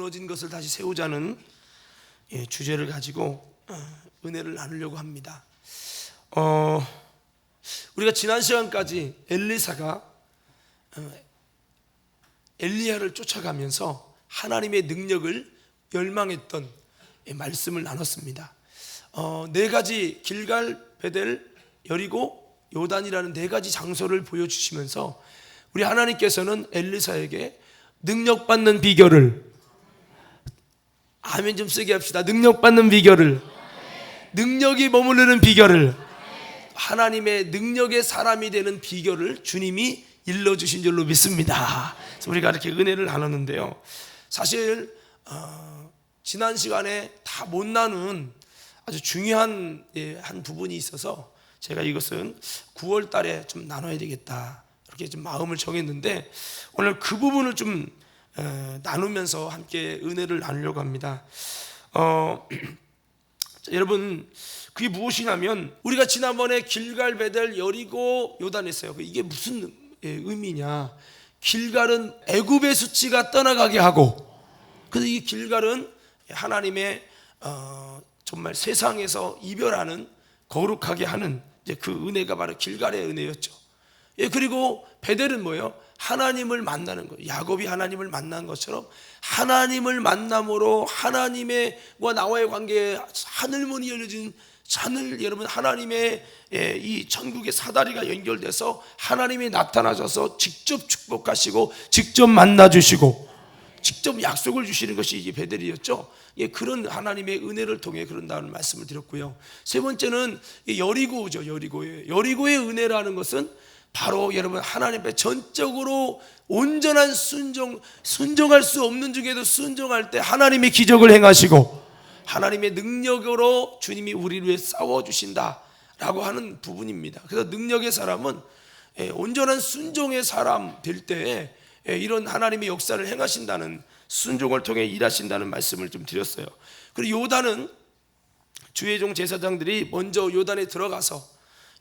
무너진 것을 다시 세우자는 주제를 가지고 은혜를 나누려고 합니다. 우리가 지난 시간까지 엘리사가 엘리야를 쫓아가면서 하나님의 능력을 열망했던 말씀을 나눴습니다. 네 가지 길갈, 베델, 여리고, 요단이라는 네 가지 장소를 보여주시면서 우리 하나님께서는 엘리사에게 능력받는 비결을, 아멘 좀 세게 합시다. 능력받는 비결을, 능력이 머무르는 비결을, 하나님의 능력의 사람이 되는 비결을 주님이 일러주신 줄로 믿습니다. 그래서 우리가 이렇게 은혜를 나눴는데요, 사실 지난 시간에 다 못 나눈 아주 중요한 한 부분이 있어서 제가 이것은 9월 달에 좀 나눠야 되겠다 이렇게 좀 마음을 정했는데, 오늘 그 부분을 좀 나누면서 함께 은혜를 나누려고 합니다. 여러분, 그게 무엇이냐면, 우리가 지난번에 길갈, 베델, 여리고, 요단 했어요. 이게 무슨 의미냐? 길갈은 애굽의 수치가 떠나가게 하고, 그래서 이 길갈은 하나님의 정말 세상에서 이별하는, 거룩하게 하는 이제 그 은혜가 바로 길갈의 은혜였죠. 그리고 베델은 뭐예요? 하나님을 만나는 거예요. 야곱이 하나님을 만난 것처럼 하나님을 만남으로 하나님과 나와의 관계에 하늘문이 열려진 하늘, 여러분, 하나님의 이 천국의 사다리가 연결돼서 하나님이 나타나셔서 직접 축복하시고 직접 만나주시고 직접 약속을 주시는 것이 이게 베델이었죠. 그런 하나님의 은혜를 통해 그런다는 말씀을 드렸고요. 세 번째는 여리고죠. 여리고의 은혜라는 것은 바로 여러분, 하나님 앞에 전적으로 온전한 순종할 수 없는 중에도 순종할 때 하나님의 기적을 행하시고 하나님의 능력으로 주님이 우리를 위해 싸워주신다라고 하는 부분입니다. 그래서 능력의 사람은 온전한 순종의 사람 될 때에 이런 하나님의 역사를 행하신다는, 순종을 통해 일하신다는 말씀을 좀 드렸어요. 그리고 요단은 주의 종 제사장들이 먼저 요단에 들어가서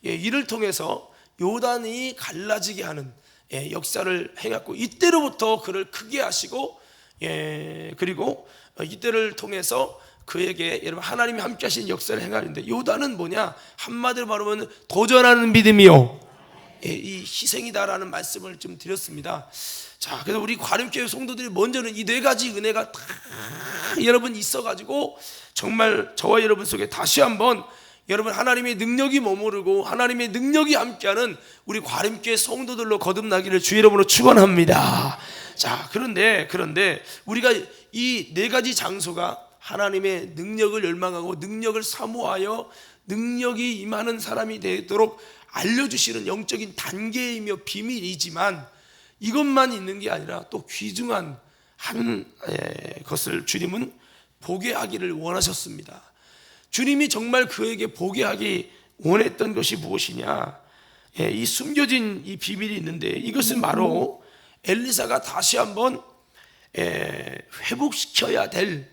이를 통해서 요단이 갈라지게 하는 역사를 행했고, 이때로부터 그를 크게 하시고, 그리고 이때를 통해서 그에게 여러분 하나님이 함께 하신 역사를 행하는데, 요단은 뭐냐? 한마디로 말하면 도전하는 믿음이요, 이 희생이다라는 말씀을 좀 드렸습니다. 자, 그래서 우리 과림교회 성도들이 먼저는 이 네 가지 은혜가 다 여러분 있어가지고 정말 저와 여러분 속에 다시 한번 여러분 하나님의 능력이 머무르고 하나님의 능력이 함께하는 우리 과림교회 성도들로 거듭나기를 주의 이름으로 축원합니다. 자, 그런데 우리가 이 네 가지 장소가 하나님의 능력을 열망하고 능력을 사모하여 능력이 임하는 사람이 되도록 알려주시는 영적인 단계이며 비밀이지만, 이것만 있는 게 아니라 또 귀중한 한 것을 주님은 보게 하기를 원하셨습니다. 주님이 정말 그에게 보게 하기 원했던 것이 무엇이냐? 이 숨겨진 이 비밀이 있는데, 이것은 바로 엘리사가 다시 한번 회복시켜야 될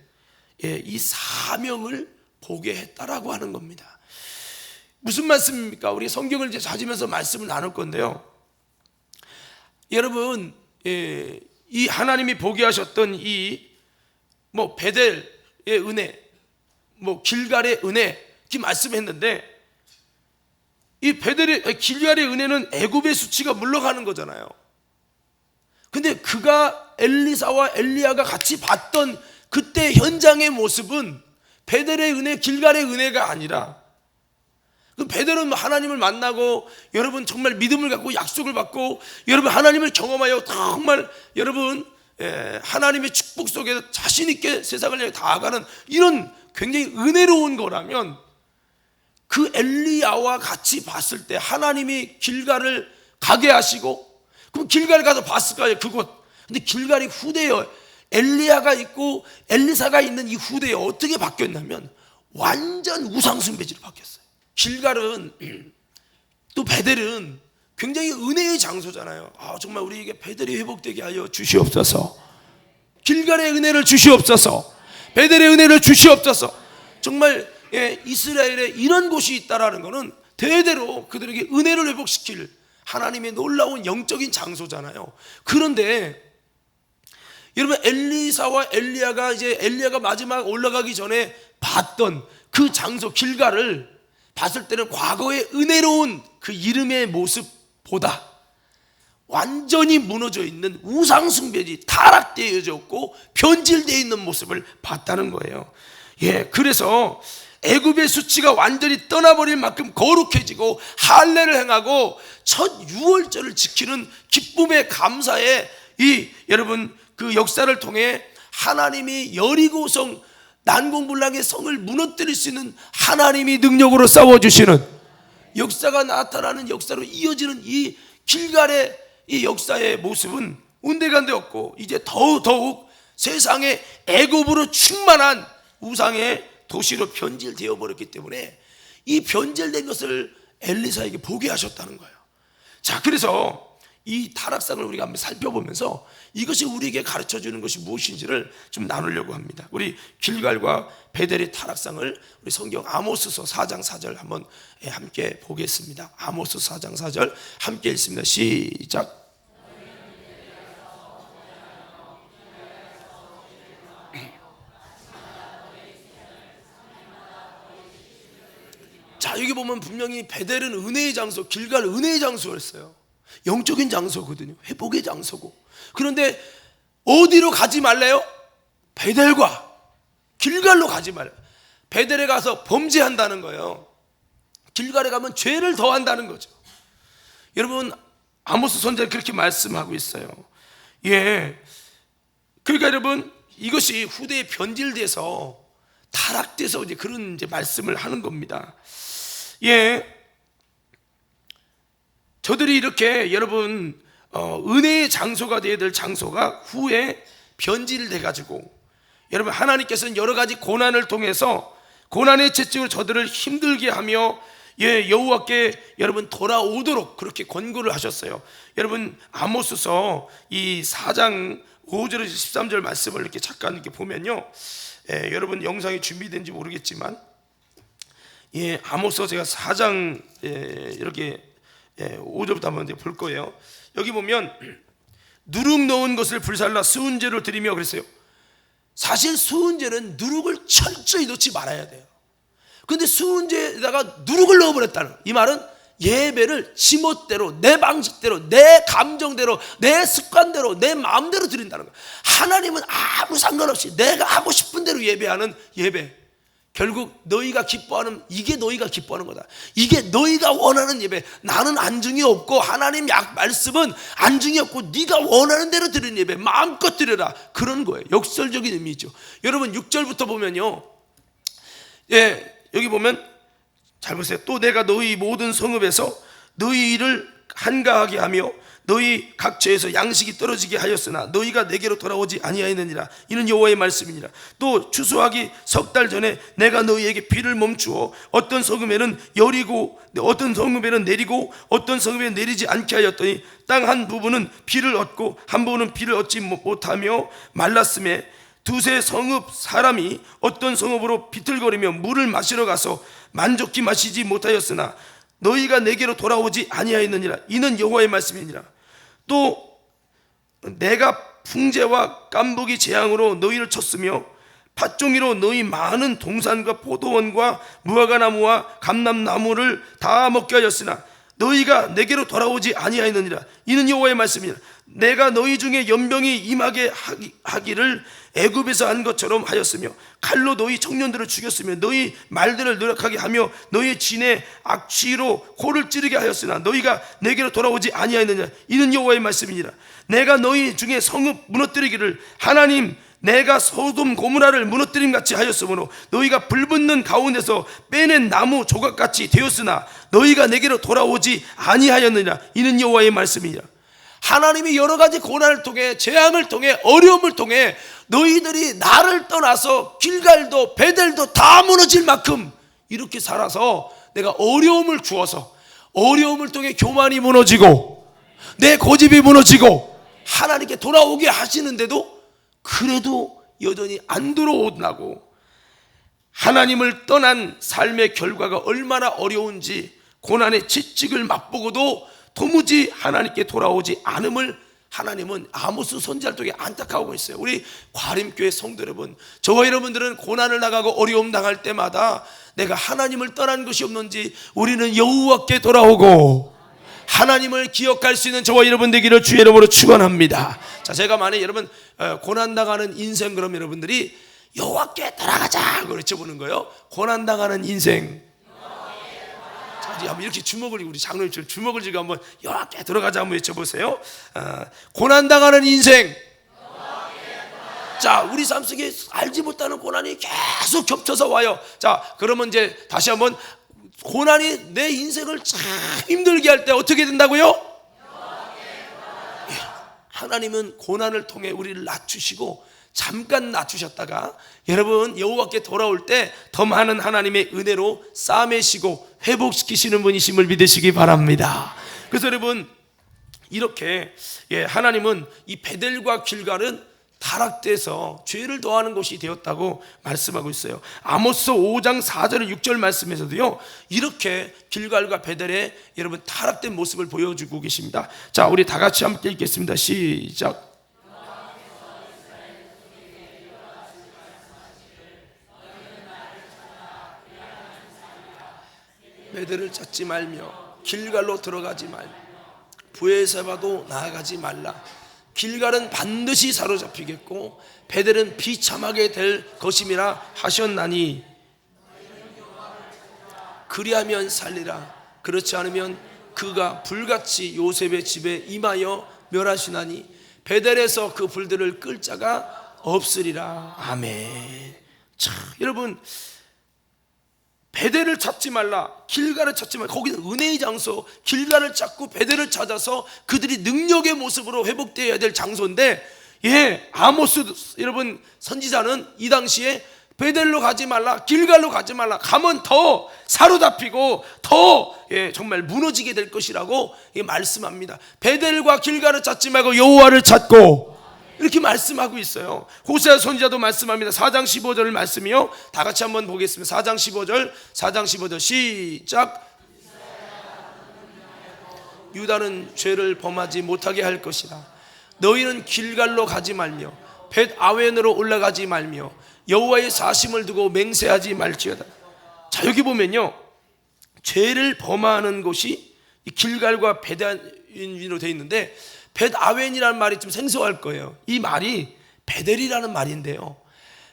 이 사명을 보게 했다라고 하는 겁니다. 무슨 말씀입니까? 우리 성경을 이제 찾으면서 말씀을 나눌 건데요, 여러분, 이 하나님이 보게 하셨던 이 베델의 은혜, 길갈의 은혜, 이렇게 말씀했는데, 이 길갈의 은혜는 애굽의 수치가 물러가는 거잖아요. 근데 그가 엘리사와 엘리야가 같이 봤던 그때 현장의 모습은 베델의 은혜, 길갈의 은혜가 아니라, 그 베델은 하나님을 만나고 여러분 정말 믿음을 갖고 약속을 받고 여러분 하나님을 경험하여 정말 여러분 하나님의 축복 속에서 자신 있게 세상을 향해 나아가는 이런 굉장히 은혜로운 거라면, 그 엘리야와 같이 봤을 때 하나님이 길갈을 가게 하시고, 그럼 길갈 가서 봤을 거예요, 그곳. 근데 길갈이 후대예요. 엘리야가 있고 엘리사가 있는 이 후대에 어떻게 바뀌었냐면 완전 우상숭배지로 바뀌었어요. 길갈은 또 베델은 굉장히 은혜의 장소잖아요. 정말 우리에게 베델이 회복되게 하여 주시옵소서. 길갈의 은혜를 주시옵소서. 베델의 은혜를 주시옵소서. 정말 이스라엘에 이런 곳이 있다라는 것은 대대로 그들에게 은혜를 회복시킬 하나님의 놀라운 영적인 장소잖아요. 그런데 여러분 엘리사와 엘리야가 이제 엘리야가 마지막 올라가기 전에 봤던 그 장소 길갈을 봤을 때는 과거의 은혜로운 그 이름의 모습보다 완전히 무너져 있는 우상숭배지 타락되어져 있고 변질되어 있는 모습을 봤다는 거예요. 그래서 애굽의 수치가 완전히 떠나버릴 만큼 거룩해지고 할례를 행하고 첫 유월절을 지키는 기쁨의 감사의 여러분 그 역사를 통해 하나님이 여리고성 난공불락의 성을 무너뜨릴 수 있는 하나님이 능력으로 싸워주시는 역사가 나타나는 역사로 이어지는 이 길갈의 이 역사의 모습은 온데간데 없고 이제 더욱 세상에 애굽으로 충만한 우상의 도시로 변질되어 버렸기 때문에 이 변질된 것을 엘리사에게 보게 하셨다는 거예요. 자, 그래서 이 타락상을 우리가 한번 살펴보면서 이것이 우리에게 가르쳐 주는 것이 무엇인지를 좀 나누려고 합니다. 우리 길갈과 베델의 타락상을 우리 성경 아모스서 4장 4절 한번 함께 보겠습니다. 아모스 4장 4절 함께 읽습니다. 시작. 자, 여기 보면 분명히 베델은 은혜의 장소, 길갈 은혜의 장소였어요. 영적인 장소거든요. 회복의 장소고. 그런데 어디로 가지 말래요? 베델과 길갈로 가지 말래요. 베델에 가서 범죄한다는 거예요. 길갈에 가면 죄를 더한다는 거죠. 여러분 아모스 선지자는 그렇게 말씀하고 있어요. 그러니까 여러분 이것이 후대에 변질돼서 타락돼서 이제 그런 이제 말씀을 하는 겁니다. 저들이 이렇게 여러분 은혜의 장소가 되어야 될 장소가 후에 변질돼 가지고 여러분 하나님께서는 여러 가지 고난을 통해서 고난의 채찍으로 저들을 힘들게 하며 여호와께 여러분 돌아오도록 그렇게 권고를 하셨어요. 여러분 아모스서 이 4장 5절에서 13절 말씀을 이렇게 잠깐 이렇게 보면요, 여러분 영상이 준비된지 모르겠지만 아모스서 제가 4장 이렇게 5절부터 한번 볼 거예요. 여기 보면 누룩 넣은 것을 불살라 수은제로 드리며 그랬어요. 사실 수은제는 누룩을 철저히 넣지 말아야 돼요. 근데 수은제에다가 누룩을 넣어버렸다는, 이 말은 예배를 지멋대로 내 방식대로 내 감정대로 내 습관대로 내 마음대로 드린다는 거예요. 하나님은 아무 상관없이 내가 하고 싶은 대로 예배하는 예배, 결국 너희가 기뻐하는, 이게 너희가 기뻐하는 거다. 이게 너희가 원하는 예배. 나는 안중이 없고 하나님 말씀은 안중이 없고 네가 원하는 대로 드리는 예배 마음껏 드려라, 그런 거예요. 역설적인 의미죠. 여러분 6절부터 보면요, 여기 보면 잘 보세요. 또 내가 너희 모든 성읍에서 너희를 한가하게 하며 너희 각처에서 양식이 떨어지게 하였으나 너희가 내게로 돌아오지 아니하였느니라. 이는 여호와의 말씀이니라. 또 추수하기 석 달 전에 내가 너희에게 비를 멈추어 어떤 성읍에는 여리고 어떤 성읍에는 내리고 어떤 성읍에는 내리지 않게 하였더니 땅 한 부분은 비를 얻고 한 부분은 비를 얻지 못하며 말랐음에 두세 성읍 사람이 어떤 성읍으로 비틀거리며 물을 마시러 가서 만족히 마시지 못하였으나 너희가 내게로 돌아오지 아니하였느니라. 이는 여호와의 말씀이니라. 또 내가 풍제와 깐부기 재앙으로 너희를 쳤으며 팥종이로 너희 많은 동산과 포도원과 무화과나무와 감람나무를 다 먹게 하였으나 너희가 내게로 돌아오지 아니하였느니라. 이는 여호와의 말씀이니라. 내가 너희 중에 연병이 임하게 하기를 애굽에서 한 것처럼 하였으며 칼로 너희 청년들을 죽였으며 너희 말들을 노력하게 하며 너희 진의 악취로 코를 찌르게 하였으나 너희가 내게로 돌아오지 아니하였느냐. 이는 여호와의 말씀이니라. 내가 너희 중에 성읍 무너뜨리기를 하나님 내가 소돔 고모라를 무너뜨림 같이 하였으므로 너희가 불붙는 가운데서 빼낸 나무 조각같이 되었으나 너희가 내게로 돌아오지 아니하였느냐. 이는 여호와의 말씀이니라. 하나님이 여러 가지 고난을 통해 재앙을 통해 어려움을 통해 너희들이 나를 떠나서 길갈도 베델도 다 무너질 만큼 이렇게 살아서 내가 어려움을 주어서 어려움을 통해 교만이 무너지고 내 고집이 무너지고 하나님께 돌아오게 하시는데도 그래도 여전히 안 돌아온다고, 하나님을 떠난 삶의 결과가 얼마나 어려운지 고난의 채찍을 맛보고도 도무지 하나님께 돌아오지 않음을 하나님은 아모스 선지자를 통해 안타까워하고 있어요. 우리 과림교회 성도 여러분, 저와 여러분들은 고난을 당하고 어려움 당할 때마다 내가 하나님을 떠난 것이 없는지 우리는 여호와께 돌아오고 하나님을 기억할 수 있는 저와 여러분 되기를 주의 이름으로 축원합니다. 자, 제가 만약 여러분 고난 당하는 인생, 그럼 여러분들이 여호와께 돌아가자 외쳐보는 거예요. 고난 당하는 인생. 자, 한번 이렇게 주먹을, 우리 장로님처럼 주먹을 쥐고 한번 여호와께 돌아가자 한번 외쳐보세요. 고난 당하는 인생. 자, 우리 삶 속에 알지 못하는 고난이 계속 겹쳐서 와요. 자, 그러면 이제 다시 한번, 고난이 내 인생을 참 힘들게 할 때 어떻게 된다고요? 하나님은 고난을 통해 우리를 낮추시고 잠깐 낮추셨다가 여러분 여호와께 돌아올 때 더 많은 하나님의 은혜로 싸매시고 회복시키시는 분이심을 믿으시기 바랍니다. 그래서 여러분 이렇게 하나님은 이 베델과 길갈은 타락돼서 죄를 더하는 곳이 되었다고 말씀하고 있어요. 아모스 5장 4절 6절 말씀에서도요, 이렇게 길갈과 베델의 여러분 타락된 모습을 보여주고 계십니다. 자, 우리 다 같이 함께 읽겠습니다. 시작. 베델을 찾지 말며 길갈로 들어가지 말며 브에세바도 나아가지 말라. 길갈은 반드시 사로잡히겠고 베델은 비참하게 될 것임이라 하셨나니 그리하면 살리라. 그렇지 않으면 그가 불같이 요셉의 집에 임하여 멸하시나니 베델에서 그 불들을 끌 자가 없으리라. 아멘. 자, 여러분 베델을 찾지 말라, 길갈을 찾지 말라. 거기는 은혜의 장소, 길갈을 찾고 베델을 찾아서 그들이 능력의 모습으로 회복되어야 될 장소인데, 아모스 여러분 선지자는 이 당시에 베델로 가지 말라, 길갈로 가지 말라, 가면 더 사로잡히고 더 정말 무너지게 될 것이라고 말씀합니다. 베델과 길갈을 찾지 말고 여호와를 찾고, 이렇게 말씀하고 있어요. 호세아 선지자도 말씀합니다. 4장 15절 말씀이요, 다 같이 한번 보겠습니다. 4장 15절 시작. 유다는 죄를 범하지 못하게 할 것이라. 너희는 길갈로 가지 말며 벳 아웬으로 올라가지 말며 여호와의 사심을 두고 맹세하지 말지어다. 자, 여기 보면요, 죄를 범하는 곳이 이 길갈과 벳아웬으로 되어 있는데, 벳아웬이라는 말이 좀 생소할 거예요. 이 말이 베델이라는 말인데요,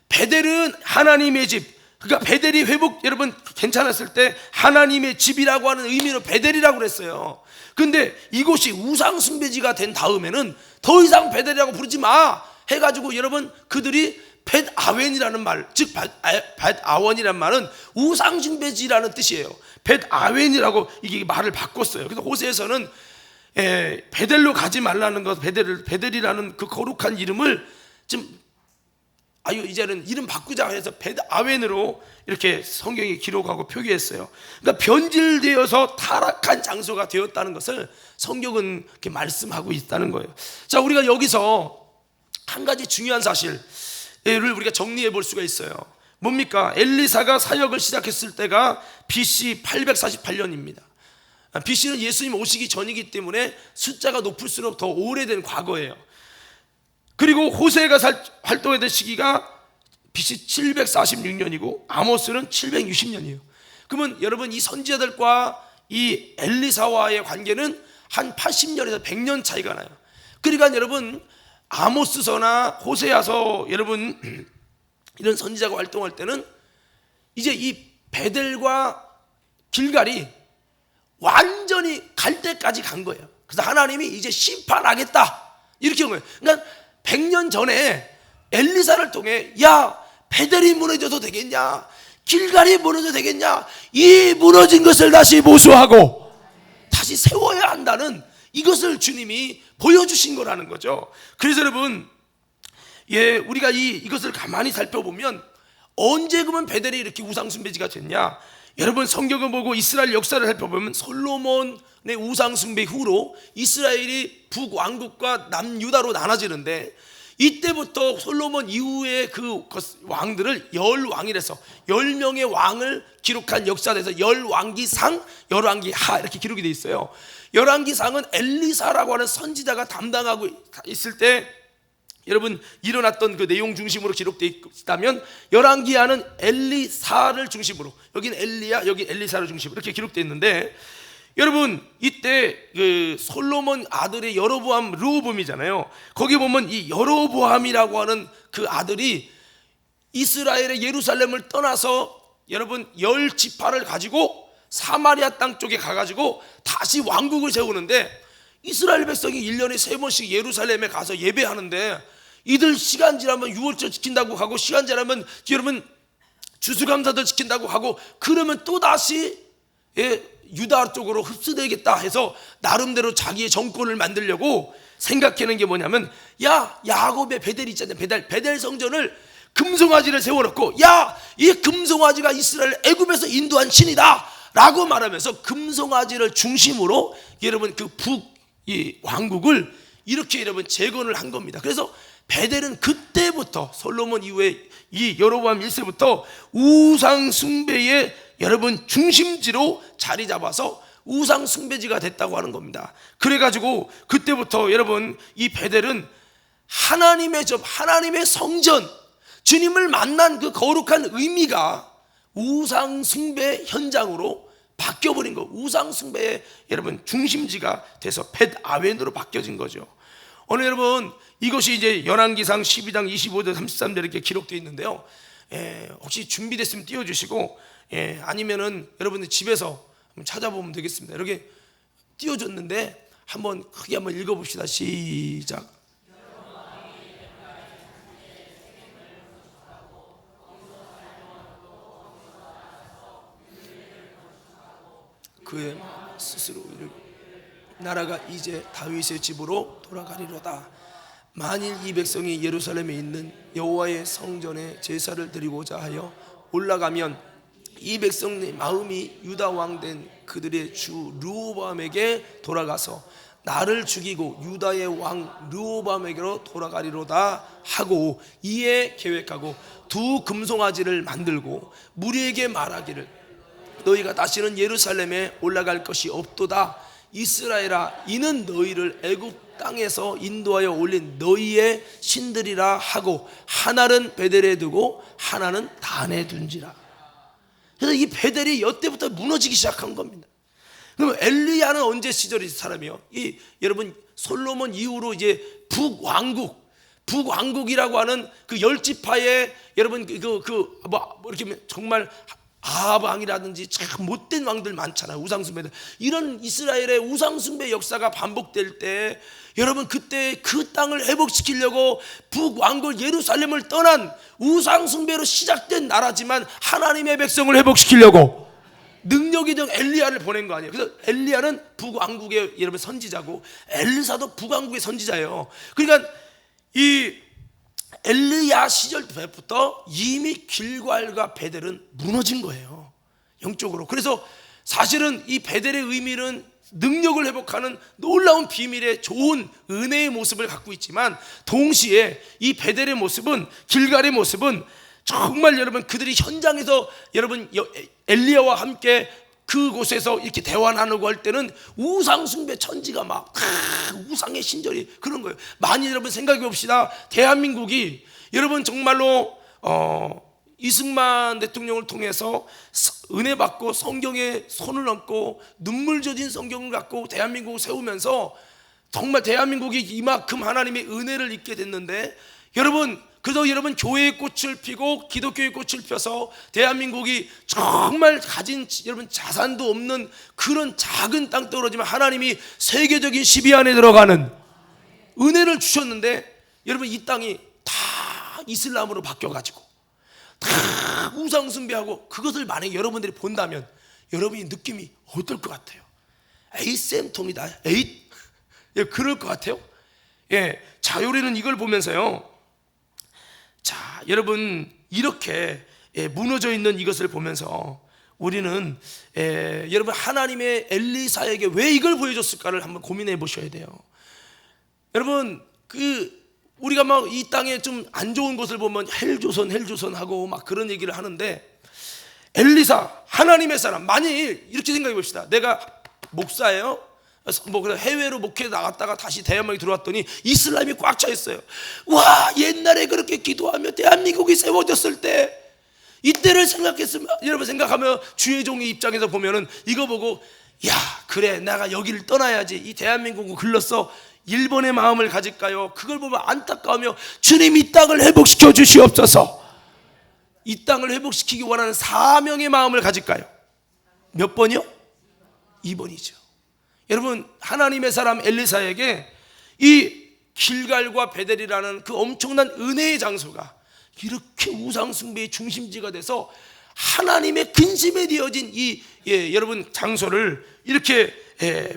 베델은 하나님의 집, 그러니까 베델이 회복, 여러분 괜찮았을 때 하나님의 집이라고 하는 의미로 베델이라고 그랬어요. 근데 이곳이 우상 숭배지가 된 다음에는 더 이상 베델이라고 부르지 마 해가지고 여러분 그들이 벳아웬이라는 말, 즉 벳아원이라는 말은 우상 숭배지라는 뜻이에요. 벳아웬이라고 이게 말을 바꿨어요. 그래서 호세에서는 베델로 가지 말라는 것, 베델이라는 그 거룩한 이름을 좀 이제는 이름 바꾸자 해서 벳아웬으로 이렇게 성경이 기록하고 표기했어요. 그러니까 변질되어서 타락한 장소가 되었다는 것을 성경은 이렇게 말씀하고 있다는 거예요. 자, 우리가 여기서 한 가지 중요한 사실을 우리가 정리해 볼 수가 있어요. 뭡니까? 엘리사가 사역을 시작했을 때가 BC 848년입니다. BC는 예수님 오시기 전이기 때문에 숫자가 높을수록 더 오래된 과거예요. 그리고 호세가 활동했던 시기가 BC 746년이고 아모스는 760년이에요. 그러면 여러분 이 선지자들과 이 엘리사와의 관계는 한 80년에서 100년 차이가 나요. 그러니까 여러분 아모스서나 호세아서 여러분 이런 선지자가 활동할 때는 이제 이 베델과 길갈이 완전히 갈 때까지 간 거예요. 그래서 하나님이 이제 심판하겠다 이렇게 한 거예요. 그러니까 100년 전에 엘리사를 통해 야, 베델이 무너져도 되겠냐, 길갈이 무너져도 되겠냐, 이 무너진 것을 다시 보수하고 다시 세워야 한다는 이것을 주님이 보여주신 거라는 거죠. 그래서 여러분 우리가 이것을 가만히 살펴보면 언제 그러면 베델이 이렇게 우상숭배지가 됐냐, 여러분 성경을 보고 이스라엘 역사를 살펴보면 솔로몬의 우상숭배 후로 이스라엘이 북왕국과 남유다로 나눠지는데, 이때부터 솔로몬 이후에 그 왕들을 열왕이라서 10명의 왕을 기록한 역사에서 열왕기상, 열왕기하 이렇게 기록이 되어 있어요. 열왕기상은 엘리사라고 하는 선지자가 담당하고 있을 때 여러분 일어났던 그 내용 중심으로 기록되어 있다면, 열왕기하는 엘리사를 중심으로, 여기는 엘리야, 여기 엘리사를 중심으로 이렇게 기록되어 있는데, 여러분 이때 그 솔로몬 아들의 여로보암 르호보암이잖아요. 거기 보면 이 여로보암이라고 하는 그 아들이 이스라엘의 예루살렘을 떠나서 여러분 10지파를 가지고 사마리아 땅 쪽에 가가지고 다시 왕국을 세우는데, 이스라엘 백성이 1년에 3번씩 예루살렘에 가서 예배하는데, 이들 시간 지나면 유월절 지킨다고 하고, 시간 지나면 여러분 주수감사절 지킨다고 하고, 그러면 또다시 유다 쪽으로 흡수되겠다 해서 나름대로 자기의 정권을 만들려고 생각하는 게 뭐냐면, 야, 야곱의 베델 있잖아요. 베델 성전을 금송아지를 세워놓고, 야, 이 금송아지가 이스라엘 애굽에서 인도한 신이다 라고 말하면서 금송아지를 중심으로 여러분 그 이 왕국을 이렇게 여러분 재건을 한 겁니다. 그래서 베델은 그때부터 솔로몬 이후에 이 여로보암 1세부터 우상 숭배의 여러분 중심지로 자리 잡아서 우상 숭배지가 됐다고 하는 겁니다. 그래가지고 그때부터 여러분 이 베델은 하나님의 접, 하나님의 성전, 주님을 만난 그 거룩한 의미가 우상 숭배 현장으로 바뀌어버린 거, 우상 숭배의 여러분 중심지가 돼서 벳아웬으로 바뀌어진 거죠. 오늘 여러분 이것이 이제 열왕기상 12장 25절 33절 이렇게 기록되어 있는데요. 혹시 준비됐으면 띄워주시고, 아니면은 여러분들 집에서 한번 찾아보면 되겠습니다. 이렇게 띄워줬는데 한번 크게 한번 읽어봅시다. 시작. 그의 스스로 이르 나라가 이제 다윗의 집으로 돌아가리로다. 만일 이 백성이 예루살렘에 있는 여호와의 성전에 제사를 드리고자 하여 올라가면 이 백성의 마음이 유다 왕 된 그들의 주 르호보암에게 돌아가서 나를 죽이고 유다의 왕 르호보암에게로 돌아가리로다 하고, 이에 계획하고 두 금송아지를 만들고 무리에게 말하기를, 너희가 다시는 예루살렘에 올라갈 것이 없도다. 이스라엘아, 이는 너희를 애굽 땅에서 인도하여 올린 너희의 신들이라 하고, 하나는 베델에 두고 하나는 단에 둔지라. 그래서 이 베델이 여태부터 무너지기 시작한 겁니다. 그럼 엘리야는 언제 시절의 사람이요? 이 여러분 솔로몬 이후로 이제 북왕국이라고 하는 그 10지파의 여러분 뭐 이렇게 정말 아합 왕이라든지 참 못된 왕들 많잖아요. 우상숭배들. 이런 이스라엘의 우상숭배 역사가 반복될 때, 여러분 그때 그 땅을 회복시키려고 북왕국 예루살렘을 떠난 우상숭배로 시작된 나라지만 하나님의 백성을 회복시키려고 능력이 된 엘리야를 보낸 거 아니에요. 그래서 엘리야는 북왕국의 여러분 선지자고, 엘리사도 북왕국의 선지자예요. 그러니까 이 엘리야 시절부터 이미 길갈과 베델은 무너진 거예요, 영적으로. 그래서 사실은 이 베델의 의미는 능력을 회복하는 놀라운 비밀의 좋은 은혜의 모습을 갖고 있지만, 동시에 이 베델의 모습은, 길갈의 모습은 정말 여러분 그들이 현장에서 여러분 엘리야와 함께 그곳에서 이렇게 대화 나누고 할 때는 우상 숭배 천지가 막 우상의 신절이 그런 거예요. 만일 여러분 생각해 봅시다. 대한민국이 여러분 정말로 이승만 대통령을 통해서 은혜 받고 성경에 손을 얹고 눈물 젖은 성경을 갖고 대한민국을 세우면서 정말 대한민국이 이만큼 하나님의 은혜를 입게 됐는데, 여러분 그래서 여러분 교회의 꽃을 피고 기독교의 꽃을 펴서 대한민국이 정말 가진 여러분 자산도 없는 그런 작은 땅 떨어지면 하나님이 세계적인 10위 안에 들어가는 은혜를 주셨는데, 여러분 이 땅이 다 이슬람으로 바뀌어가지고 다 우상 숭배하고, 그것을 만약에 여러분들이 본다면 여러분이 느낌이 어떨 것 같아요? 에이 쌤통이다, 에이 그럴 것 같아요. 자, 우리는 이걸 보면서요, 자 여러분 이렇게 무너져 있는 이것을 보면서 우리는 여러분 하나님의 엘리사에게 왜 이걸 보여줬을까를 한번 고민해 보셔야 돼요. 여러분 그 우리가 막 이 땅에 좀 안 좋은 것을 보면 헬조선 하고 막 그런 얘기를 하는데, 엘리사 하나님의 사람, 만일 이렇게 생각해 봅시다. 내가 목사예요. 그래서 해외로 목회 나갔다가 다시 대한민국에 들어왔더니 이슬람이 꽉 차 있어요. 와, 옛날에 그렇게 기도하며 대한민국이 세워졌을 때, 이때를 생각했으면, 여러분 생각하면 주의 종의 입장에서 보면은 이거 보고, 야, 그래, 내가 여기를 떠나야지. 이 대한민국을 글렀어. 일본의 마음을 가질까요? 그걸 보면 안타까우며, 주님 이 땅을 회복시켜 주시옵소서. 이 땅을 회복시키기 원하는 사명의 마음을 가질까요? 몇 번이요? 2번이죠. 여러분, 하나님의 사람 엘리사에게 이 길갈과 베델이라는 그 엄청난 은혜의 장소가 이렇게 우상숭배의 중심지가 돼서 하나님의 근심에 되어진 이 여러분 장소를 이렇게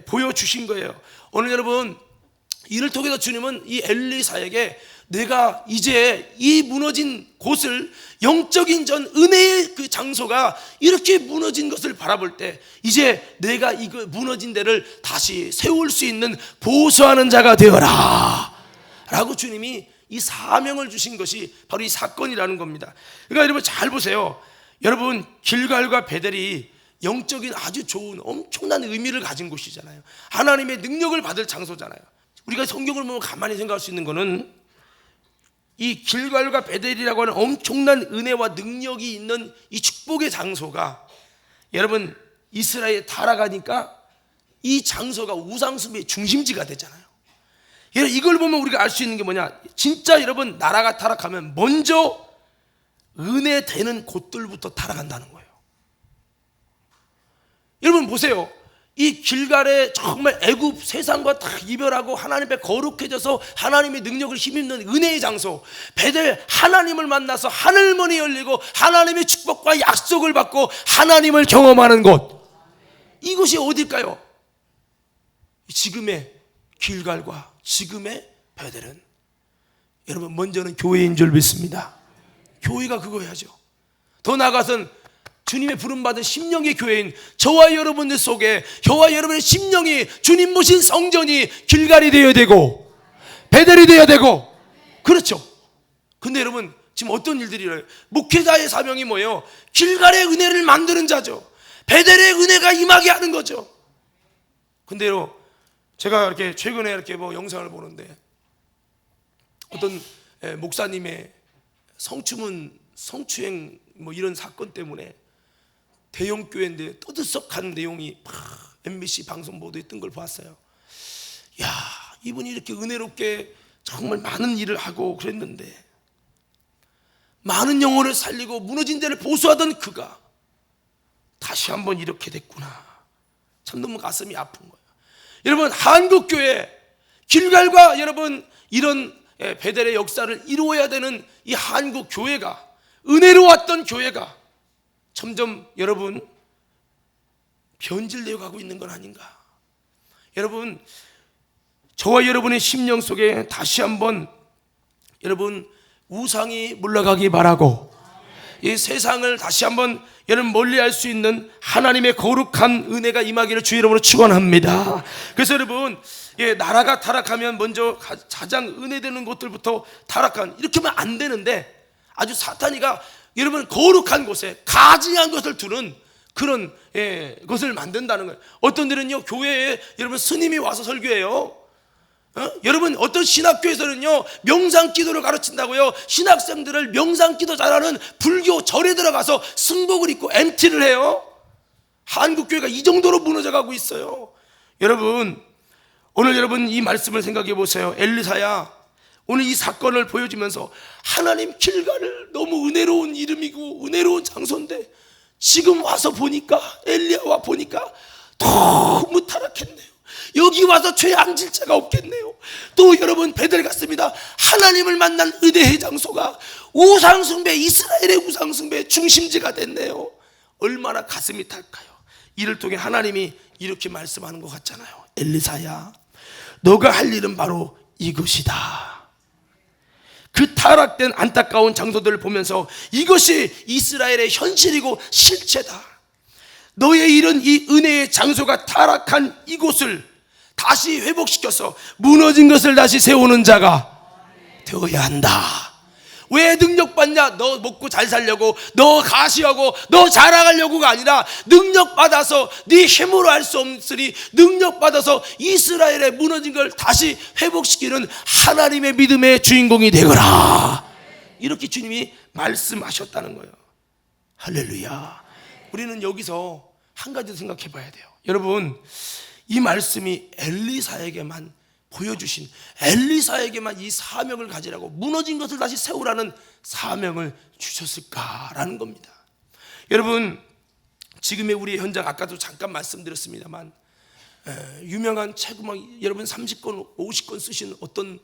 보여주신 거예요. 오늘 여러분, 이를 통해서 주님은 이 엘리사에게 내가 이제 이 무너진 곳을, 영적인 전 은혜의 그 장소가 이렇게 무너진 것을 바라볼 때, 이제 내가 이거 무너진 데를 다시 세울 수 있는 보수하는 자가 되어라 라고 주님이 이 사명을 주신 것이 바로 이 사건이라는 겁니다. 그러니까 여러분 잘 보세요. 여러분, 길갈과 베델이 영적인 아주 좋은 엄청난 의미를 가진 곳이잖아요. 하나님의 능력을 받을 장소잖아요. 우리가 성경을 보면 가만히 생각할 수 있는 것은, 이 길갈과 베델이라고 하는 엄청난 은혜와 능력이 있는 이 축복의 장소가, 여러분 이스라엘에 타락하니까 이 장소가 우상숭배의 중심지가 되잖아요. 여러분, 이걸 보면 우리가 알 수 있는 게 뭐냐, 진짜 여러분 나라가 타락하면 먼저 은혜 되는 곳들부터 타락한다는 거예요. 여러분 보세요. 이 길갈에 정말 애굽 세상과 다 이별하고 하나님 앞에 거룩해져서 하나님의 능력을 힘입는 은혜의 장소, 베델, 하나님을 만나서 하늘문이 열리고 하나님의 축복과 약속을 받고 하나님을 경험하는 곳, 이곳이 어딜까요? 지금의 길갈과 지금의 베델은, 여러분 먼저는 교회인 줄 믿습니다. 교회가 그거야죠. 더 나아가서는 주님의 부름받은 심령의 교회인 저와 여러분들 속에, 저와 여러분의 심령이 주님 모신 성전이 길갈이 되어야 되고 베델이 되어야 되고, 그렇죠. 근데 여러분 지금 어떤 일들이 일어나요? 목회자의 사명이 뭐예요? 길갈의 은혜를 만드는 자죠. 베델의 은혜가 임하게 하는 거죠. 근데요, 제가 이렇게 최근에 이렇게 뭐 영상을 보는데, 어떤 목사님의 성추행 뭐 이런 사건 때문에 대형 교회인데 떠들썩한 내용이 막 MBC 방송 보도에 뜬 걸 봤어요. 야, 이분이 이렇게 은혜롭게 정말 많은 일을 하고 그랬는데, 많은 영혼을 살리고 무너진 데를 보수하던 그가 다시 한번 이렇게 됐구나. 참 너무 가슴이 아픈 거예요. 여러분, 한국교회 길갈과 여러분 이런 베델의 역사를 이루어야 되는 이 한국교회가, 은혜로웠던 교회가 점점 여러분 변질되어 가고 있는 건 아닌가. 여러분, 저와 여러분의 심령 속에 다시 한번 여러분 우상이 물러가기 바라고, 이 세상을 다시 한번 여러분 멀리할 수 있는 하나님의 거룩한 은혜가 임하기를 주의 이름으로 축원합니다. 그래서 여러분, 나라가 타락하면 먼저 가장 은혜되는 곳들부터 타락한, 이렇게 하면 안 되는데, 아주 사탄이가 여러분 거룩한 곳에 가증한 것을 두는 그런 것을 만든다는 거예요. 어떤 데는요, 교회에 여러분 스님이 와서 설교해요. 여러분 어떤 신학교에서는요 명상기도를 가르친다고요. 신학생들을 명상기도 잘하는 불교 절에 들어가서 승복을 입고 MT를 해요. 한국교회가 이 정도로 무너져가고 있어요. 여러분, 오늘 여러분 이 말씀을 생각해 보세요. 엘리사야, 오늘 이 사건을 보여주면서 하나님 길갈을 너무 은혜로운 이름이고 은혜로운 장소인데, 지금 와서 보니까, 엘리야와 보니까 너무 타락했네요. 여기 와서 죄 안 질 자가 없겠네요. 또 여러분 베델 같습니다. 하나님을 만난 은혜의 장소가 우상숭배, 이스라엘의 우상숭배의 중심지가 됐네요. 얼마나 가슴이 탈까요? 이를 통해 하나님이 이렇게 말씀하는 것 같잖아요. 엘리사야, 너가 할 일은 바로 이것이다. 그 타락된 안타까운 장소들을 보면서 이것이 이스라엘의 현실이고 실체다. 너의 일은 이 은혜의 장소가 타락한 이곳을 다시 회복시켜서 무너진 것을 다시 세우는 자가 되어야 한다. 왜 능력받냐? 너 먹고 잘 살려고, 너 가시하고, 너 자랑하려고가 아니라 능력받아서 네 힘으로 할 수 없으니 능력받아서 이스라엘의 무너진 걸 다시 회복시키는 하나님의 믿음의 주인공이 되거라. 이렇게 주님이 말씀하셨다는 거예요. 할렐루야. 우리는 여기서 한 가지 생각해 봐야 돼요. 여러분, 이 말씀이 엘리사에게만 보여주신, 엘리사에게만 이 사명을 가지라고, 무너진 것을 다시 세우라는 사명을 주셨을까라는 겁니다. 여러분, 지금의 우리 현장, 아까도 잠깐 말씀드렸습니다만 유명한 책음악, 여러분 30권 50권 쓰신 어떤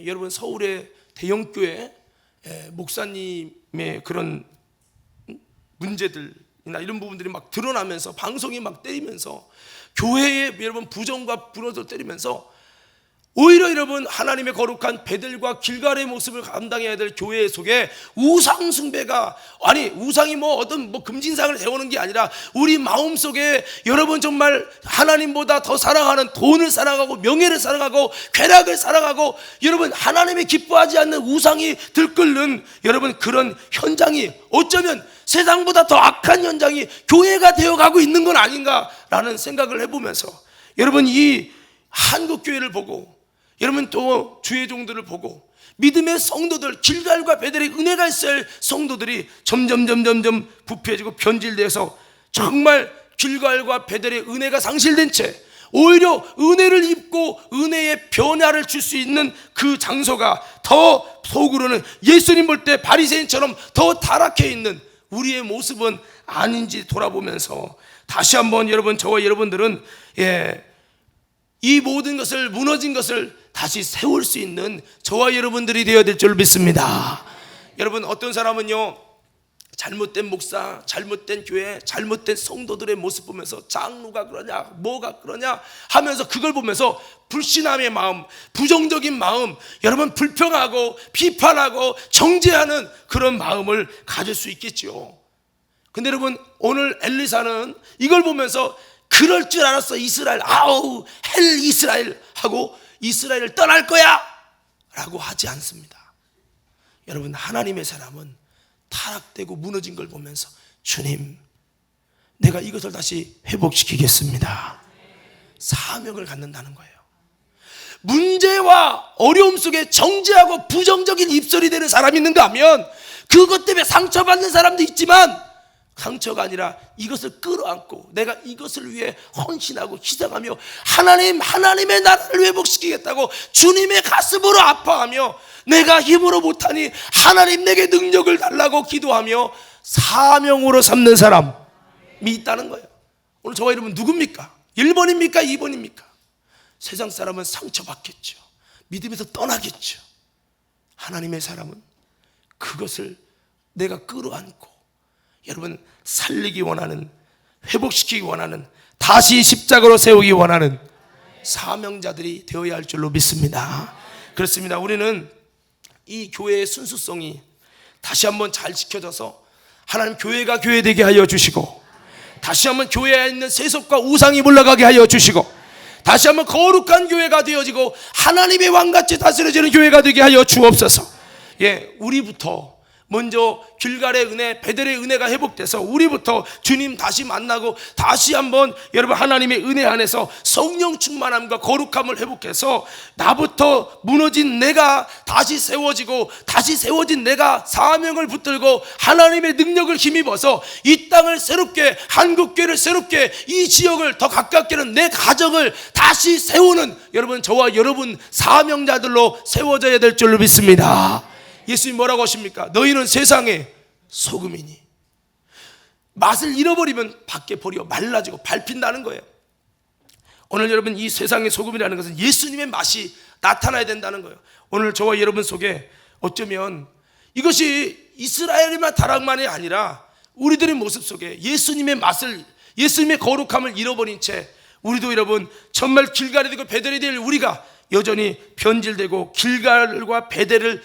여러분 서울의 대형교회 목사님의 그런 문제들이나 이런 부분들이 막 드러나면서, 방송이 막 때리면서, 교회의 여러분 부정과 불화를 때리면서, 오히려 여러분 하나님의 거룩한 베델과 길갈의 모습을 감당해야 될 교회 속에 우상 숭배가, 아니 우상이 뭐 어떤 금진상을 세우는 게 아니라 우리 마음속에 여러분 정말 하나님보다 더 사랑하는 돈을 사랑하고 명예를 사랑하고 쾌락을 사랑하고 여러분 하나님이 기뻐하지 않는 우상이 들끓는 여러분 그런 현장이 어쩌면 세상보다 더 악한 현장이 교회가 되어가고 있는 건 아닌가라는 생각을 해보면서, 여러분 이 한국교회를 보고, 여러분 또 주의 종들을 보고, 믿음의 성도들, 길갈과 베델의 은혜가 있을 성도들이 점점 부패해지고 변질돼서 정말 길갈과 베델의 은혜가 상실된 채 오히려 은혜를 입고 은혜의 변화를 줄 수 있는 그 장소가 더 속으로는 예수님 볼 때 바리새인처럼 더 타락해 있는 우리의 모습은 아닌지 돌아보면서 다시 한번 여러분, 저와 여러분들은 이 모든 것을, 무너진 것을 다시 세울 수 있는 저와 여러분들이 되어야 될 줄 믿습니다. 여러분, 어떤 사람은요 잘못된 목사, 잘못된 교회, 잘못된 성도들의 모습 보면서 장로가 그러냐, 뭐가 그러냐 하면서 그걸 보면서 불신함의 마음, 부정적인 마음, 여러분 불평하고 비판하고 정죄하는 그런 마음을 가질 수 있겠죠. 근데 여러분, 오늘 엘리사는 이걸 보면서 그럴 줄 알았어, 이스라엘, 아우 헬 이스라엘 하고 이스라엘을 떠날 거야 라고 하지 않습니다. 여러분, 하나님의 사람은 타락되고 무너진 걸 보면서 주님, 내가 이것을 다시 회복시키겠습니다. 사명을 갖는다는 거예요. 문제와 어려움 속에 정죄하고 부정적인 입술이 되는 사람이 있는가 하면 그것 때문에 상처받는 사람도 있지만, 상처가 아니라 이것을 끌어안고 내가 이것을 위해 헌신하고 희생하며 하나님의 나라를 회복시키겠다고 주님의 가슴으로 아파하며, 내가 힘으로 못하니 하나님 내게 능력을 달라고 기도하며 사명으로 삼는 사람이 있다는 거예요. 오늘 저와 여러분 누굽니까? 1번입니까? 2번입니까? 세상 사람은 상처받겠죠. 믿음에서 떠나겠죠. 하나님의 사람은 그것을 내가 끌어안고 여러분 살리기 원하는, 회복시키기 원하는, 다시 십자가로 세우기 원하는 사명자들이 되어야 할 줄로 믿습니다. 그렇습니다. 우리는 이 교회의 순수성이 다시 한번 잘 지켜져서 하나님 교회가 교회되게 하여 주시고, 다시 한번 교회에 있는 세속과 우상이 물러가게 하여 주시고, 다시 한번 거룩한 교회가 되어지고 하나님의 왕같이 다스려지는 교회가 되게 하여 주옵소서. 우리부터 먼저 길갈의 은혜, 베델의 은혜가 회복돼서 우리부터 주님 다시 만나고 다시 한번 여러분 하나님의 은혜 안에서 성령 충만함과 거룩함을 회복해서 나부터 무너진 내가 다시 세워지고, 다시 세워진 내가 사명을 붙들고 하나님의 능력을 힘입어서 이 땅을 새롭게, 한국교회를 새롭게, 이 지역을 더 가깝게는 내 가정을 다시 세우는 여러분, 저와 여러분 사명자들로 세워져야 될 줄로 믿습니다. 예수님 뭐라고 하십니까? 너희는 세상의 소금이니 맛을 잃어버리면 밖에 버려 말라지고 밟힌다는 거예요. 오늘 여러분, 이 세상의 소금이라는 것은 예수님의 맛이 나타나야 된다는 거예요. 오늘 저와 여러분 속에 어쩌면 이것이 이스라엘만 타락만이 아니라 우리들의 모습 속에 예수님의 맛을, 예수님의 거룩함을 잃어버린 채 우리도 여러분 정말 길갈이 되고 베델이 될 우리가 여전히 변질되고 길갈과 베델을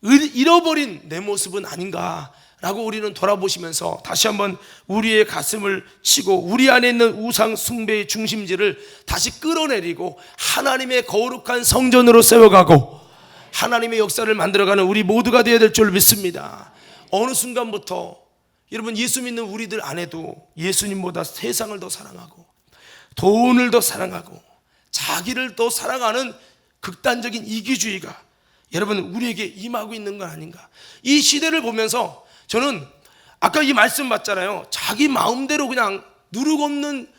잃어버린 내 모습은 아닌가라고 우리는 돌아보시면서 다시 한번 우리의 가슴을 치고 우리 안에 있는 우상 숭배의 중심지를 다시 끌어내리고 하나님의 거룩한 성전으로 세워가고 하나님의 역사를 만들어가는 우리 모두가 되어야 될 줄 믿습니다. 어느 순간부터 여러분 예수 믿는 우리들 안에도 예수님보다 세상을 더 사랑하고 돈을 더 사랑하고 자기를 더 사랑하는 극단적인 이기주의가 여러분 우리에게 임하고 있는 건 아닌가. 이 시대를 보면서 저는 아까 이 말씀 봤잖아요. 자기 마음대로 그냥 누룩 없는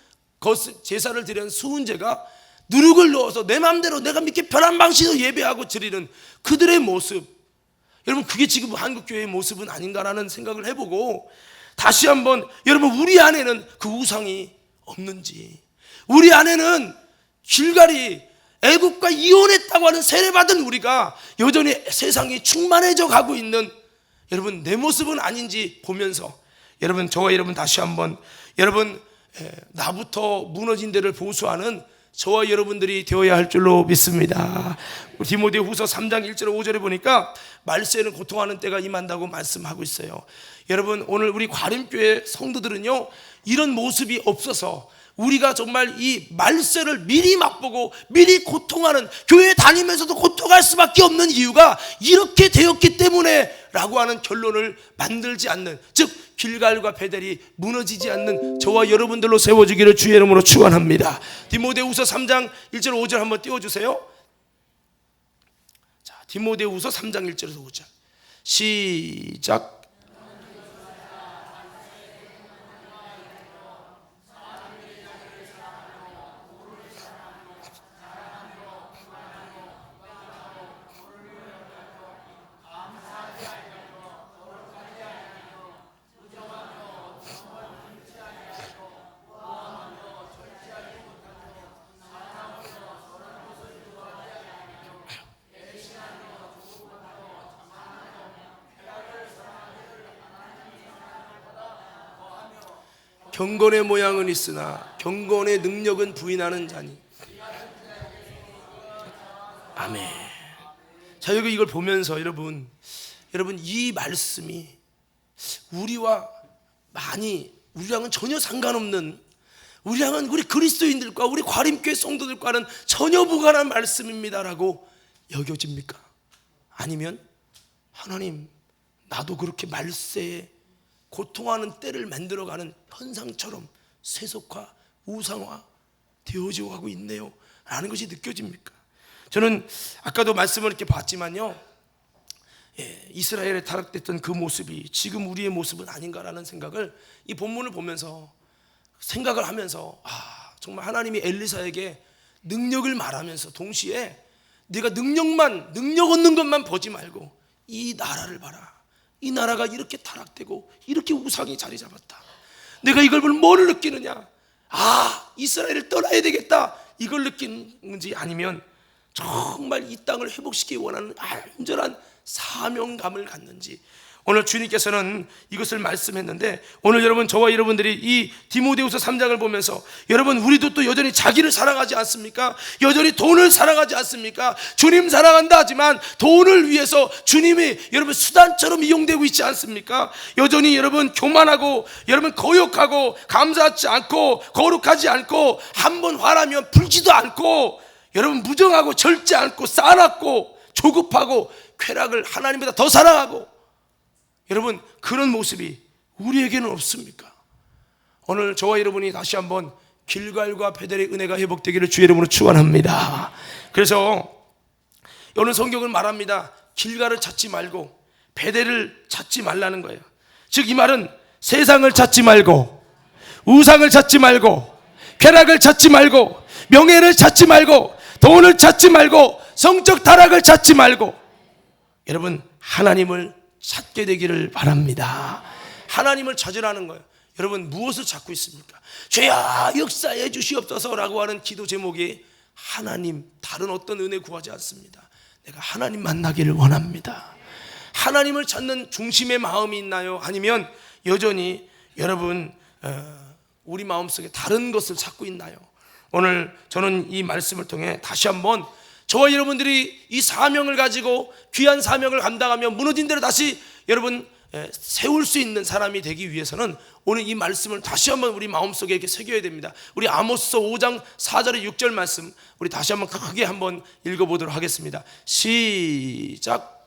제사를 드리는 수훈제가 누룩을 넣어서 내 마음대로 내가 믿기 편한 방식으로 예배하고 드리는 그들의 모습, 여러분 그게 지금 한국교회의 모습은 아닌가라는 생각을 해보고 다시 한번 여러분 우리 안에는 그 우상이 없는지, 우리 안에는 길갈이 애굽과 이혼했다고 하는 세례받은 우리가 여전히 세상이 충만해져 가고 있는 여러분 내 모습은 아닌지 보면서 여러분 저와 여러분 다시 한번 여러분 나부터 무너진 데를 보수하는 저와 여러분들이 되어야 할 줄로 믿습니다. 디모데후서 3장 1절 5절에 보니까 말세는 고통하는 때가 임한다고 말씀하고 있어요. 여러분 오늘 우리 과림교회 성도들은요 이런 모습이 없어서 우리가 정말 이 말세를 미리 맛보고 미리 고통하는, 교회 다니면서도 고통할 수밖에 없는 이유가 이렇게 되었기 때문에 라고 하는 결론을 만들지 않는, 즉 길갈과 베델이 무너지지 않는 저와 여러분들로 세워지기를 주의 이름으로 축원합니다. 디모데후서 3장 1절 5절 한번 띄워주세요. 자, 디모데후서 3장 1절에서 5절 시작. 경건의 모양은 있으나 경건의 능력은 부인하는 자니. 아멘. 자, 여기 이걸 보면서 여러분 이 말씀이 우리와 우리랑은 전혀 상관없는, 우리랑은 우리 그리스도인들과 우리 과림교회 성도들과는 전혀 무관한 말씀입니다라고 여겨집니까? 아니면 하나님 나도 그렇게 말세에 고통하는 때를 만들어가는 현상처럼 세속화, 우상화 되어지고 가고 있네요 라는 것이 느껴집니까? 저는 아까도 말씀을 이렇게 봤지만요, 이스라엘에 타락됐던 그 모습이 지금 우리의 모습은 아닌가라는 생각을 이 본문을 보면서 생각을 하면서 정말 하나님이 엘리사에게 능력을 말하면서 동시에 네가 능력 얻는 것만 보지 말고 이 나라를 봐라. 이 나라가 이렇게 타락되고 이렇게 우상이 자리 잡았다. 내가 이걸 보면 뭐를 느끼느냐? 이스라엘을 떠나야 되겠다. 이걸 느끼는지, 아니면 정말 이 땅을 회복시키기 원하는 온전한 사명감을 갖는지. 오늘 주님께서는 이것을 말씀했는데, 오늘 여러분 저와 여러분들이 이 디모데후서 3장을 보면서 여러분 우리도 또 여전히 자기를 사랑하지 않습니까? 여전히 돈을 사랑하지 않습니까? 주님 사랑한다 하지만 돈을 위해서 주님이 여러분 수단처럼 이용되고 있지 않습니까? 여전히 여러분 교만하고 여러분 거역하고 감사하지 않고 거룩하지 않고 한번 화나면 풀지도 않고 여러분 무정하고 절제 않고 싸납고 조급하고 쾌락을 하나님보다 더 사랑하고, 여러분 그런 모습이 우리에게는 없습니까? 오늘 저와 여러분이 다시 한번 길갈과 베델의 은혜가 회복되기를 주의 이름으로 축원합니다. 그래서 오늘 성경은 말합니다. 길갈을 찾지 말고 베델을 찾지 말라는 거예요. 즉 이 말은 세상을 찾지 말고 우상을 찾지 말고 쾌락을 찾지 말고 명예를 찾지 말고 돈을 찾지 말고 성적 타락을 찾지 말고 여러분 하나님을 찾게 되기를 바랍니다. 하나님을 찾으라는 거예요. 여러분 무엇을 찾고 있습니까? 죄야 역사해 주시옵소서라고 하는 기도 제목이 하나님, 다른 어떤 은혜 구하지 않습니다. 내가 하나님 만나기를 원합니다. 하나님을 찾는 중심의 마음이 있나요? 아니면 여전히 여러분 우리 마음속에 다른 것을 찾고 있나요? 오늘 저는 이 말씀을 통해 다시 한번 저와 여러분들이 이 사명을 가지고 귀한 사명을 감당하며 무너진 대로 다시 여러분 세울 수 있는 사람이 되기 위해서는 오늘 이 말씀을 다시 한번 우리 마음속에 이렇게 새겨야 됩니다. 우리 아모스서 5장 4절에 6절 말씀 우리 다시 한번 크게 한번 읽어보도록 하겠습니다. 시작.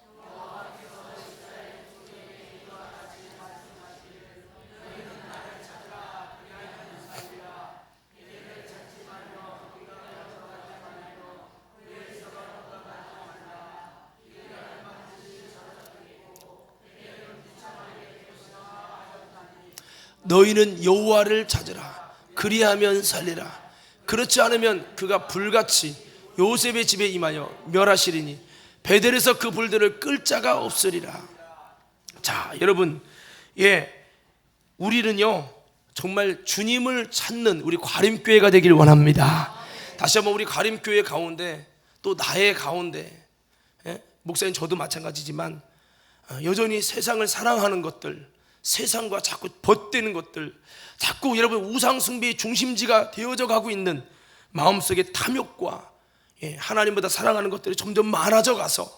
너희는 여호와를 찾으라. 그리하면 살리라. 그렇지 않으면 그가 불같이 요셉의 집에 임하여 멸하시리니 베델에서 그 불들을 끌 자가 없으리라. 자, 여러분, 우리는요 정말 주님을 찾는 우리 과림교회가 되길 원합니다. 다시 한번 우리 과림교회 가운데 또 나의 가운데, 목사님 저도 마찬가지지만 여전히 세상을 사랑하는 것들, 세상과 자꾸 벗대는 것들, 자꾸 여러분 우상숭배의 중심지가 되어져 가고 있는 마음속의 탐욕과 하나님보다 사랑하는 것들이 점점 많아져 가서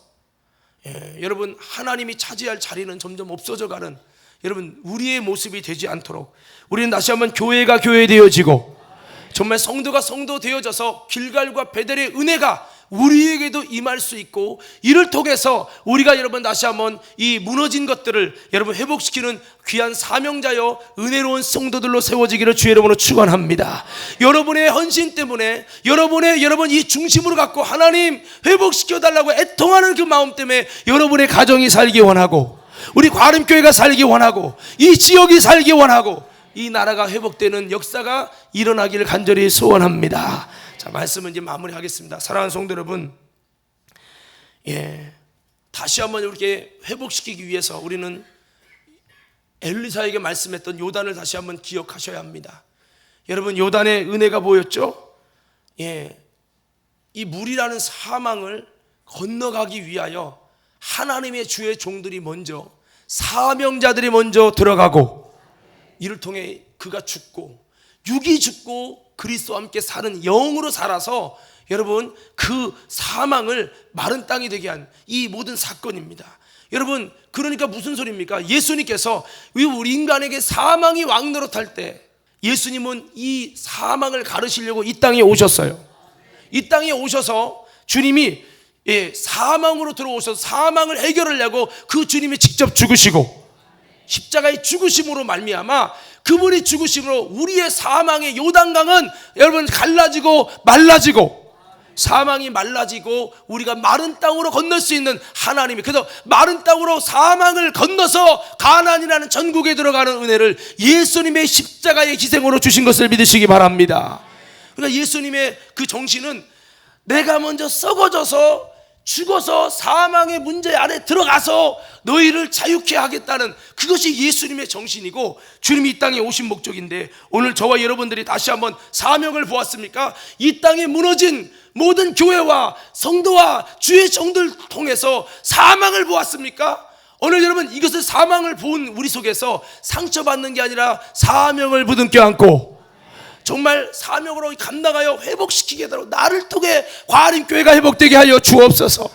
여러분 하나님이 차지할 자리는 점점 없어져 가는 여러분 우리의 모습이 되지 않도록 우리는 다시 한번 교회가 교회되어지고 정말 성도가 성도 되어져서 길갈과 베델의 은혜가 우리에게도 임할 수 있고, 이를 통해서 우리가 여러분 다시 한번 이 무너진 것들을 여러분 회복시키는 귀한 사명자여 은혜로운 성도들로 세워지기를 주의 이름으로 축원합니다. 여러분의 헌신 때문에 여러분 이 중심으로 갖고 하나님 회복시켜달라고 애통하는 그 마음 때문에 여러분의 가정이 살기 원하고, 우리 과림교회가 살기 원하고, 이 지역이 살기 원하고, 이 나라가 회복되는 역사가 일어나기를 간절히 소원합니다. 자, 말씀은 이제 마무리하겠습니다. 사랑하는 성도 여러분, 다시 한번 이렇게 회복시키기 위해서 우리는 엘리사에게 말씀했던 요단을 다시 한번 기억하셔야 합니다. 여러분, 요단의 은혜가 보였죠? 이 물이라는 사망을 건너가기 위하여 하나님의 주의 종들이 먼저, 사명자들이 먼저 들어가고, 이를 통해 그가 죽고 육이 죽고 그리스도와 함께 사는 영으로 살아서 여러분 그 사망을 마른 땅이 되게 한 이 모든 사건입니다. 여러분, 그러니까 무슨 소리입니까? 예수님께서 우리 인간에게 사망이 왕노릇할 때 예수님은 이 사망을 가르시려고 이 땅에 오셨어요. 이 땅에 오셔서 주님이 사망으로 들어오셔서 사망을 해결하려고 그 주님이 직접 죽으시고, 십자가의 죽으심으로 말미암아 그분이 죽으심으로 우리의 사망의 요단강은 여러분 갈라지고 말라지고, 사망이 말라지고 우리가 마른 땅으로 건널 수 있는 하나님이, 그래서 마른 땅으로 사망을 건너서 가나안이라는 전국에 들어가는 은혜를 예수님의 십자가의 희생으로 주신 것을 믿으시기 바랍니다. 그러니까 예수님의 그 정신은 내가 먼저 썩어져서 죽어서 사망의 문제 안에 들어가서 너희를 자유케 하겠다는 그것이 예수님의 정신이고 주님이 이 땅에 오신 목적인데, 오늘 저와 여러분들이 다시 한번 사명을 보았습니까? 이 땅에 무너진 모든 교회와 성도와 주의 종들 통해서 사망을 보았습니까? 오늘 여러분 이것을 사망을 본 우리 속에서 상처받는 게 아니라 사명을 부둥켜 안고 정말 사명으로 감당하여 회복시키게 하도록 나를 통해 과림교회가 회복되게 하여 주옵소서.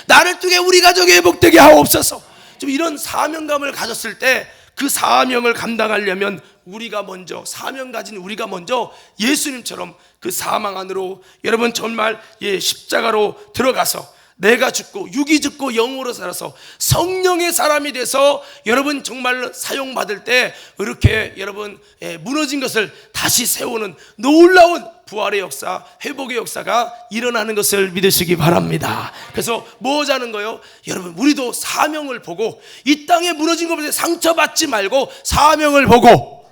나를 통해 우리 가족이 회복되게 하옵소서. 좀 이런 사명감을 가졌을 때 그 사명을 감당하려면 우리가 먼저, 사명 가진 우리가 먼저 예수님처럼 그 사망 안으로 여러분 정말 십자가로 들어가서 내가 죽고 육이 죽고 영으로 살아서 성령의 사람이 돼서 여러분 정말 사용받을 때 이렇게 여러분 무너진 것을 다시 세우는 놀라운 부활의 역사, 회복의 역사가 일어나는 것을 믿으시기 바랍니다. 그래서 뭐 하자는 거예요? 여러분, 우리도 사명을 보고 이 땅에 무너진 것에 상처받지 말고 사명을 보고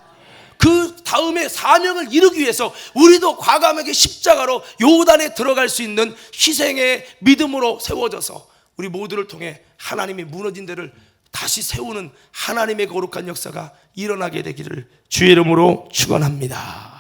그 다음에 사명을 이루기 위해서 우리도 과감하게 십자가로 요단에 들어갈 수 있는 희생의 믿음으로 세워져서 우리 모두를 통해 하나님이 무너진 데를 다시 세우는 하나님의 거룩한 역사가 일어나게 되기를 주의 이름으로 축원합니다.